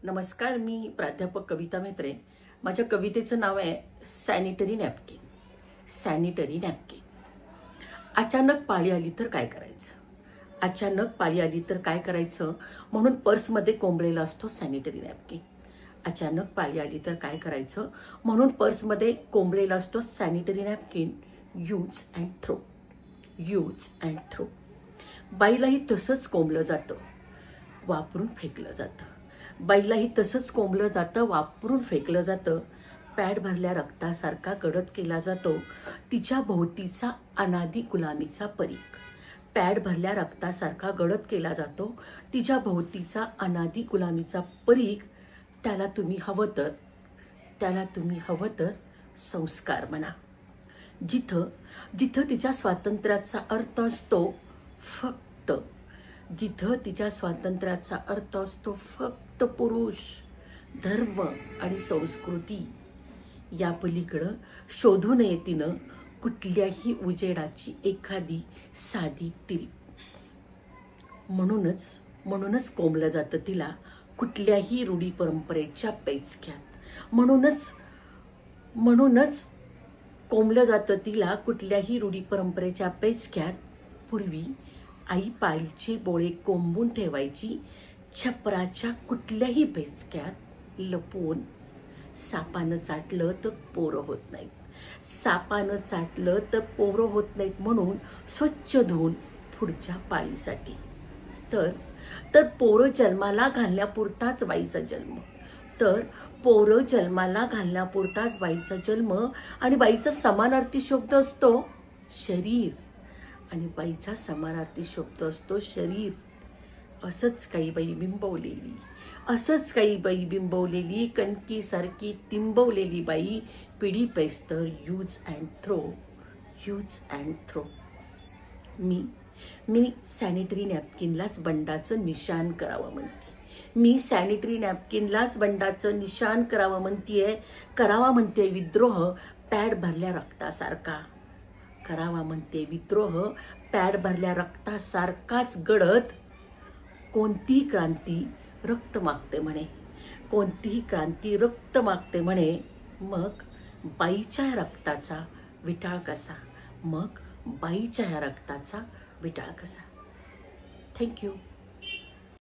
नमस्कार, मी प्राध्यापक कविता म्हेत्रे। माझ्या कवितेचं नाव आहे सॅनिटरी नॅपकिन। Sanitary napkin. अचानक पाळी आली तर काय करायचं? अचानक पाळी आली तर काय करायचं म्हणून पर्समध्ये कोंबलेला असतो सॅनिटरी नॅपकिन। अचानक पाळी आली तर काय करायचं म्हणून पर्समध्ये कोंबलेला असतो sanitary napkin. Use and throw, use and throw. बाईलाही तसंच कोंबलं जातं, वापरून फेकलं जातं। बाईलाही तसंच कोंबलं जातं, वापरून फेकलं जातं। पॅड भरल्या रक्तासारखा गडद केला जातो तिच्या भोवतीचा अनादी गुलामीचा परीघ। पॅड भरल्या रक्तासारखा गडद केला जातो तिच्या भोवतीचा अनादी गुलामीचा परीघ। त्याला तुम्ही हवं तर संस्कार म्हणा। जिथं जिथं तिच्या स्वातंत्र्याचा अर्थ असतो फक्त, जिथं तिच्या स्वातंत्र्याचा अर्थ असतो फक्त पुरुष, धर्म आणि संस्कृती, या पलीकडं शोधू नये तिनं कुठल्याही उजेडाची एखादी साधी तिरी। म्हणूनच कोंबलं जातं तिला कुठल्याही रूढी परंपरेच्या पेचक्यात। म्हणूनच कोंबलं जातं तिला कुठल्याही रूढी परंपरेच्या पेचक्यात। पूर्वी आई पाळीचे बोळे कोंबून ठेवायची छपराच्या कुठल्याही पेचक्यात लपवून। सापानं चाटलं तर पोरं होत नाहीत, सापानं चाटलं तर पोरं होत नाहीत म्हणून स्वच्छ धुवून पुढच्या पाळीसाठी। तर पोरं जन्माला घालण्यापुरताच बाईचा जन्म, तर पोरं जन्माला घालण्यापुरताच बाईचा जन्म। आणि बाईचा समानार्थी शब्द असतो शरीर, आणि बाईचा समानार्थी शब्द असतो शरीर। असंच काही बाई बिंबवलेली कणकीसारखी तिंबवलेली बाई पिढी पेस्तर use and throw, use and throw. मी सॅनिटरी नॅपकिनलाच बंडाचं निशाण करावं म्हणते। मी सॅनिटरी नॅपकिनलाच बंडाचं निशाण करावा म्हणते विद्रोह पॅड भरल्या रक्तासारखा। करावा म्हणते विद्रोह पॅड भरल्या रक्तासारखाच गडद। कोणतीही क्रांती रक्त मागते म्हणे, कोणतीही क्रांती रक्त मागते म्हणे। मग बाईच्या रक्ताचा विटाळ कसा, मग बाईच्या रक्ताचा विटाळ कसा। थँक्यू।